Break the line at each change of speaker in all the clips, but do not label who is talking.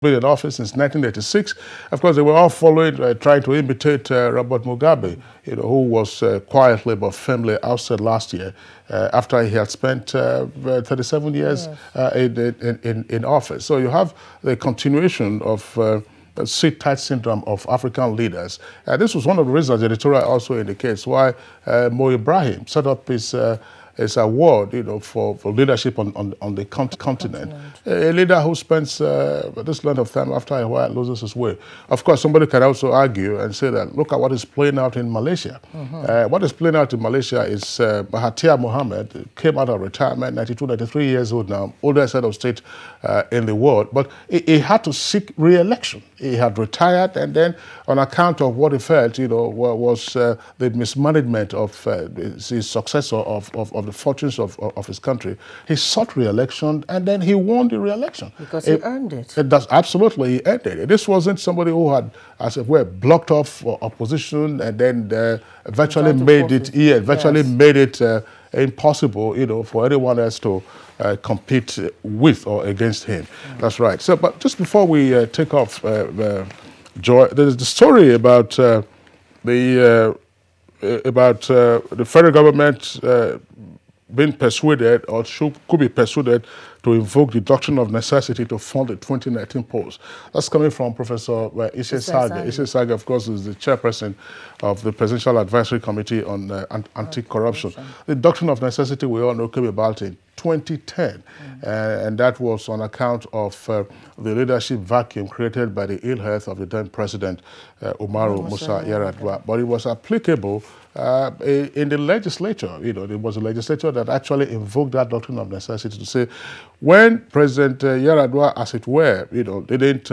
been in office since 1986. Of course, they were all following, trying to imitate Robert Mugabe, who was quietly but firmly ousted last year after he had spent 37 years in office. So you have the continuation of sit-tight syndrome of African leaders. This was one of the reasons the editorial also indicates why Mo Ibrahim set up his award, for leadership on the continent. A leader who spends this length of time after a while loses his way. Of course, somebody can also argue and say that, look at what is playing out in Malaysia. What is playing out in Malaysia is Mahathir Mohamad came out of retirement, 92, 93 years old now, oldest head of state in the world, but he had to seek re-election. He had retired, and then on account of what he felt, was the mismanagement of his successor of the fortunes of his country, he sought re-election, and then he won the re-election.
Because he earned it.
Absolutely, he earned it. This wasn't somebody who had, as it were, blocked off opposition and then virtually made it impossible, for anyone else to compete with or against him. That's right. So, but just before we take off, Joy, there's the story about the federal government being persuaded, or could be persuaded, to invoke the doctrine of necessity to fund the 2019 polls. That's coming from Professor Issei Sage. Issei Sage, of course, is the chairperson of the Presidential Advisory Committee on Anti-Corruption. The doctrine of necessity, we all know, came about in 2010, and that was on account of the leadership vacuum created by the ill health of the then President Umaru Musa Yar'Adua. But it was applicable in the legislature. There was a legislature that actually invoked that doctrine of necessity to say, when President Yar'Adua, as it were, didn't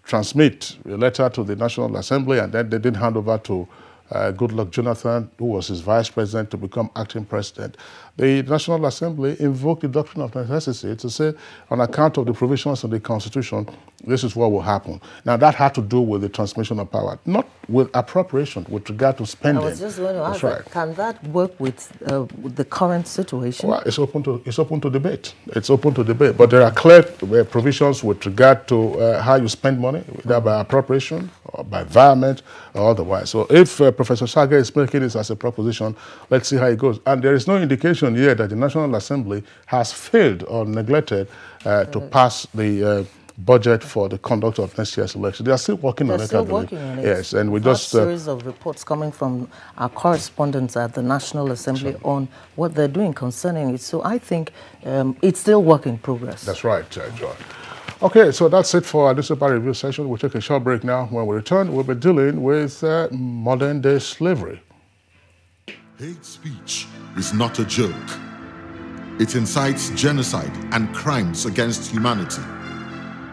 transmit a letter to the National Assembly, and then they didn't hand over to Goodluck Jonathan, who was his vice president, to become acting president. The National Assembly invoked the doctrine of necessity to say, on account of the provisions of the Constitution, this is what will happen. Now, that had to do with the transmission of power, not with appropriation, with regard to spending.
I was just going to ask, can that work with the current situation? Well,
it's open to debate. It's open to debate, but there are clear provisions with regard to how you spend money, either by appropriation or by environment or otherwise. So if Professor Sage is making this as a proposition, let's see how it goes. And there is no indication yet that the National Assembly has failed or neglected to pass the budget for the conduct of next year's election. They are still working on it.
They're still working on it.
Yes, and we just...
a series of reports coming from our correspondents at the National Assembly on what they're doing concerning it. So I think it's still work in progress.
That's right, John. Okay, so that's it for our newspaper review session. We'll take a short break now. When we return, we'll be dealing with modern-day slavery.
Hate speech is not a joke. It incites genocide and crimes against humanity.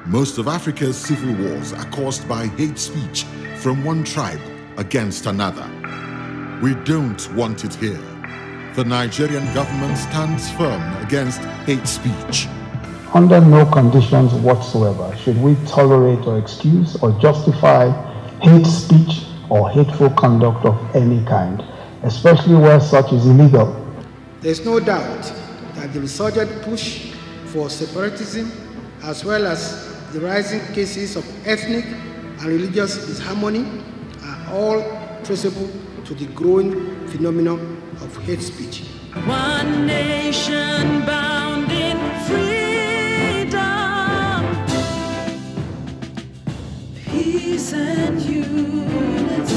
Most of Africa's civil wars are caused by hate speech from one tribe against another. We don't want it here. The Nigerian government stands firm against hate speech.
Under no conditions whatsoever should we tolerate or excuse or justify hate speech or hateful conduct of any kind, especially where such is illegal.
There is no doubt that the resurgent push for separatism, as well as the rising cases of ethnic and religious disharmony, are all traceable to the growing phenomenon of hate speech.
One nation bound in freedom, peace and unity.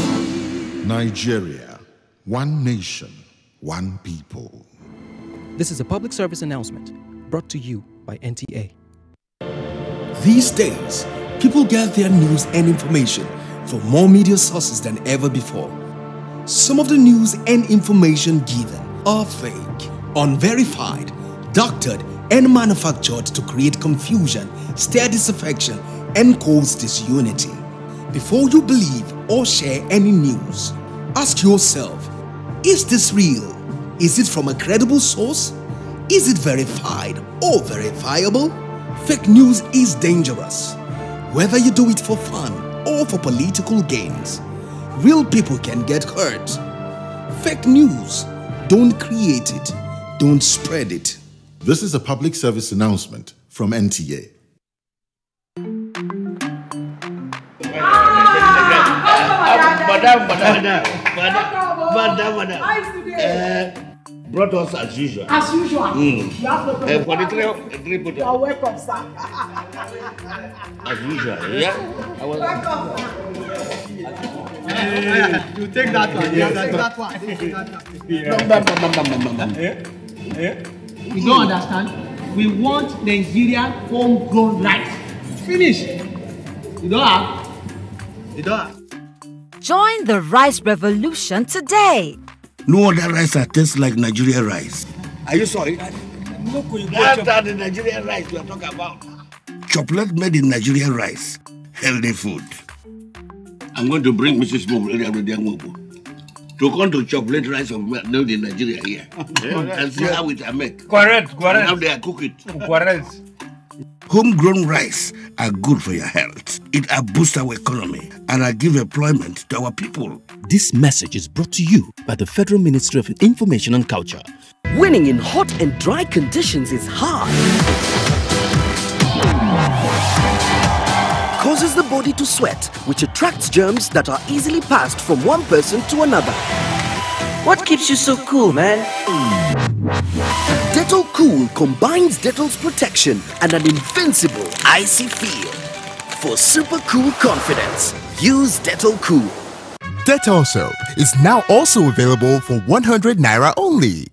Nigeria, one nation, one people.
This is a public service announcement brought to you by NTA.
These days, people get their news and information from more media sources than ever before. Some of the news and information given are fake, unverified, doctored, and manufactured to create confusion, stir disaffection, and cause disunity. Before you believe or share any news, ask yourself, is this real? Is it from a credible source? Is it verified or verifiable? Fake news is dangerous. Whether you do it for fun or for political gains, real people can get hurt. Fake news, don't create it, don't spread it.
This is a public service announcement from NTA.
Brought us as usual.
As usual. You have no problem.
For the three put
You are welcome, sir.
as usual, yeah?
Welcome. You take that one. Yeah, take that one. You don't understand? We want Nigerian homegrown rice. Finish. You don't have? You don't have?
Join the rice revolution today.
No other rice that tastes like Nigerian rice. Are you sorry? That's the Nigerian rice we are talking about. Chocolate made in Nigerian rice. Healthy food. I'm going to bring Mrs. Mobo to come to chocolate rice made in Nigeria here. And see how it are made.
Correct.
And how they are cook it.
Correct.
Homegrown rice are good for your health. It boosts our economy and give employment to our people.
This message is brought to you by the Federal Ministry of Information and Culture.
Winning in hot and dry conditions is hard. Causes the body to sweat, which attracts germs that are easily passed from one person to another.
What keeps you so cool, man?
Dettol Cool combines Dettol's protection and an invincible icy feel. For super cool confidence, use Dettol Cool.
Dettol soap is now also available for 100 Naira only.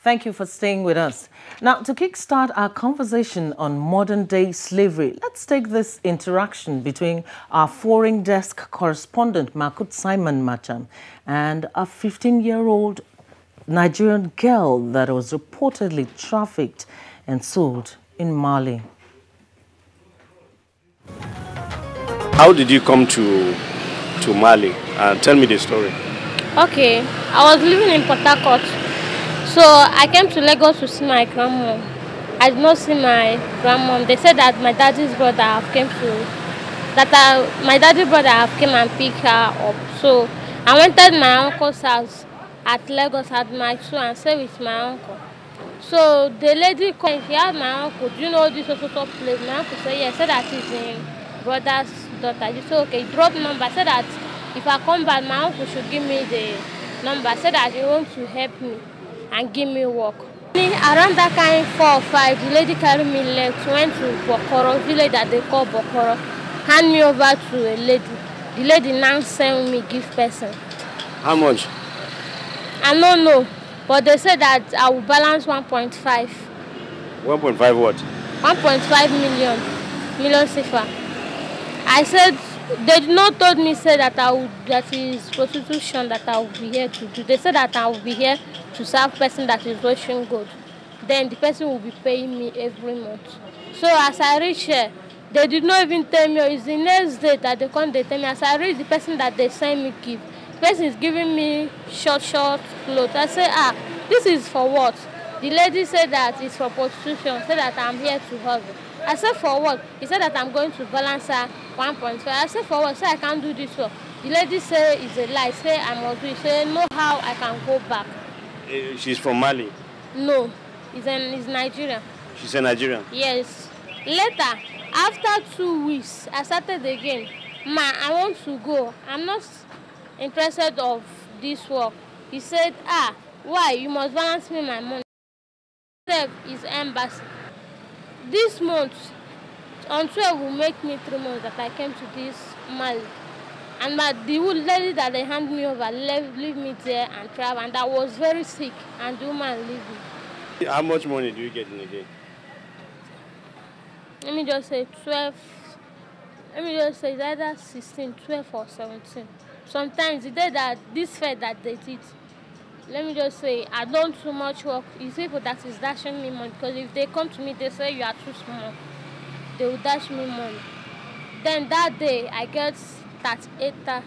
Thank you for staying with us. Now, to kickstart our conversation on modern-day slavery, let's take this interaction between our foreign desk correspondent, Makut Simon Macham, and a 15-year-old Nigerian girl that was reportedly trafficked and sold in Mali.
How did you come to Mali? Tell me the story.
Okay, I was living in Port Harcourt. So I came to Lagos to see my grandmom. I did not see my grandmom. They said that my daddy's brother came and picked her up. So I went to my uncle's house at Lagos at my school and stayed with my uncle. So the lady called, she asked my uncle, do you know this social place? My uncle said, yes, said that is in brother's daughter. He said, okay, drop number. I said that if I come back, my uncle should give me the number. I said that he wants to help me and give me work. Around that kind 4 or 5, the lady carried me left, went to Bokoro, village that they call Bokoro, hand me over to a lady. The lady now sent me gift person.
How much?
I don't know, but they said that I will balance 1.5.
1.5 what?
1.5 million CFA. I said, they did not told me say that that is prostitution that I will be here to do. They said that I will be here to serve person that is washing good. Then the person will be paying me every month. So as I reach here, they did not even tell me. It's the next day that they come, they tell me. As I reach the person that they send me gift, the person is giving me short clothes. I say, this is for what? The lady said that it's for prostitution. Said that I'm here to hustle. I said, for what? He said that I'm going to balance her 1.5. I said, for what? Say I can't do this work. The lady said it's a lie. Say I must do it. Say no how I can go back.
She's from Mali?
No, it's Nigerian.
She's a Nigerian?
Yes. Later, after 2 weeks, I started again. Ma, I want to go. I'm not interested of this work. He said, why? You must balance me my money. Is embassy. This month, on 12 will make me 3 months that I came to this Mali. And the lady that they handed me over leave me there and travel. And I was very sick, and the woman leave me.
How much money do you get in a day?
Let me just say 12. Let me just say it's either 16, 12 or 17. Sometimes the day that this fair that they did, let me just say, I don't too much work. It's people that is dashing me money. Because if they come to me, they say you are too small. They will dash me money. Then that day, I get 38,000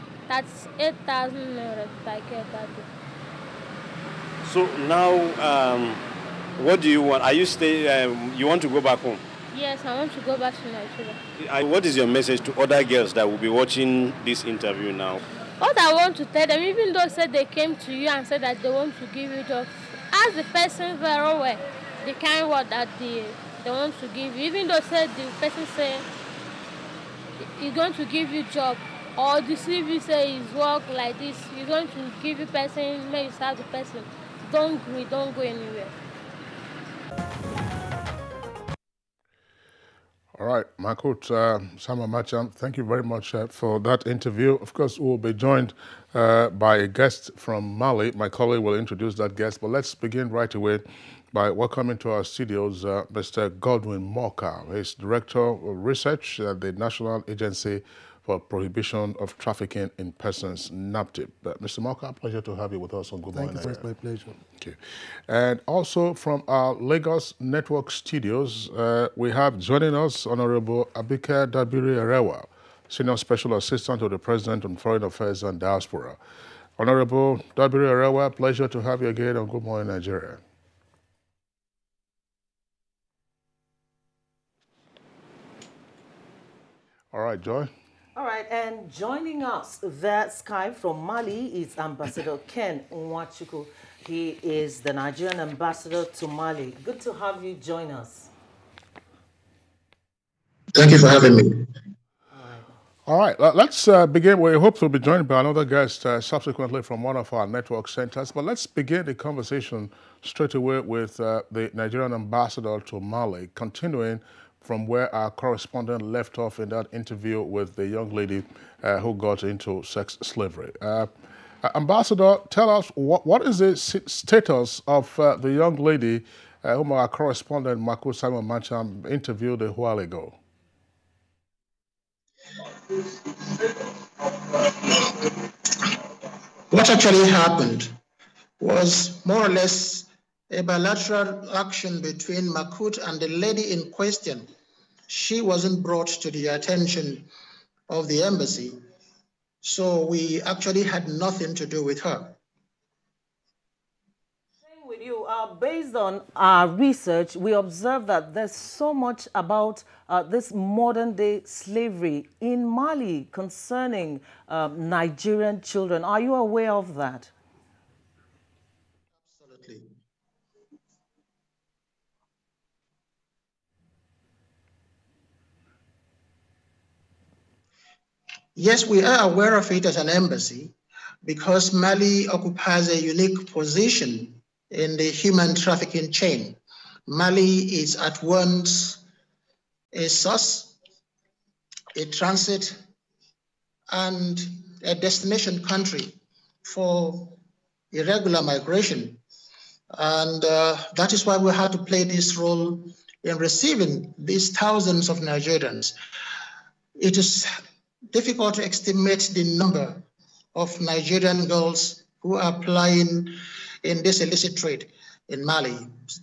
naira I get that day.
So now, what do you want? Are you you want to go back home?
Yes, I want to go back to Nigeria.
What is your message to other girls that will be watching this interview now?
What I want to tell them, even though said they came to you and said that they want to give you job, ask the person very well the kind word that they want to give you. Even though said the person say he's going to give you job, or the CV say his work like this, he's going to give you person, make you serve the person. Don't go anywhere.
All right, my coach, Samuel Macham, thank you very much for that interview. Of course, we'll be joined by a guest from Mali. My colleague will introduce that guest, but let's begin right away by welcoming to our studios Mr. Godwin Moka. He's Director of Research at the National Agency for Prohibition of Trafficking in Persons, NAPTIP. Mr. Moka, pleasure to have you with us on Good Morning.
Thank you, it's my pleasure.
Okay. And also from our Lagos Network studios, we have joining us Honorable Abike Dabiri Arewa, Senior Special Assistant to the President on Foreign Affairs and Diaspora. Honorable Dabiri Arewa, pleasure to have you again on Good Morning Nigeria. All right, Joy.
All right, and joining us via Skype from Mali is Ambassador Ken Nwachukwu. He is the Nigerian ambassador to Mali. Good to have you join us.
Thank you for having me.
All right, let's begin. We hope to be joined by another guest subsequently from one of our network centers. But let's begin the conversation straight away with the Nigerian ambassador to Mali, continuing from where our correspondent left off in that interview with the young lady who got into sex slavery. Ambassador, tell us what is the status of the young lady whom our correspondent Marco Simon Mancham interviewed a while ago?
What actually happened was more or less a bilateral action between Makut and the lady in question. She wasn't brought to the attention of the embassy, so we actually had nothing to do with her.
With you, based on our research, we observed that there's so much about this modern-day slavery in Mali concerning Nigerian children. Are you aware of that?
Yes, we are aware of it as an embassy because Mali occupies a unique position in the human trafficking chain. Mali is at once a source, a transit, and a destination country for irregular migration. And that is why we had to play this role in receiving these thousands of Nigerians. It is difficult to estimate the number of Nigerian girls who are applying in this illicit trade in Mali.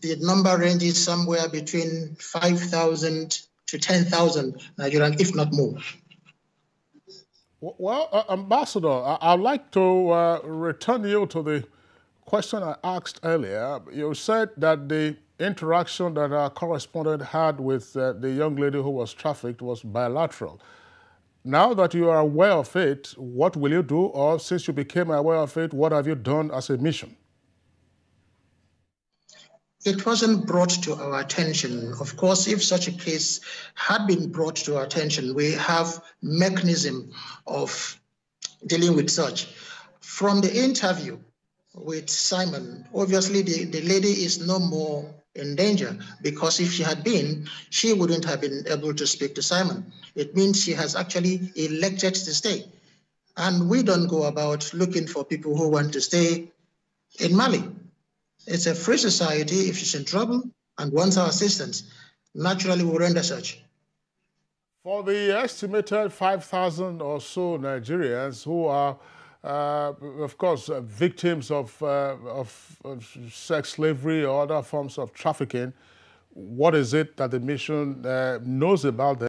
The number ranges somewhere between 5,000 to 10,000 Nigerian, if not more.
Well, Ambassador, I'd like to return you to the question I asked earlier. You said that the interaction that our correspondent had with the young lady who was trafficked was bilateral. Now that you are aware of it, what will you do? Or since you became aware of it, what have you done as a mission?
It wasn't brought to our attention. Of course, if such a case had been brought to our attention, we have mechanism of dealing with such. From the interview with Simon, obviously the lady is no more in danger, because if she had been, she wouldn't have been able to speak to Simon. It means she has actually elected to stay. And we don't go about looking for people who want to stay in Mali. It's a free society. If she's in trouble and wants our assistance, naturally we'll render such.
For the estimated 5,000 or so Nigerians who are, of course, victims of sex slavery or other forms of trafficking, what is it that the mission knows about them?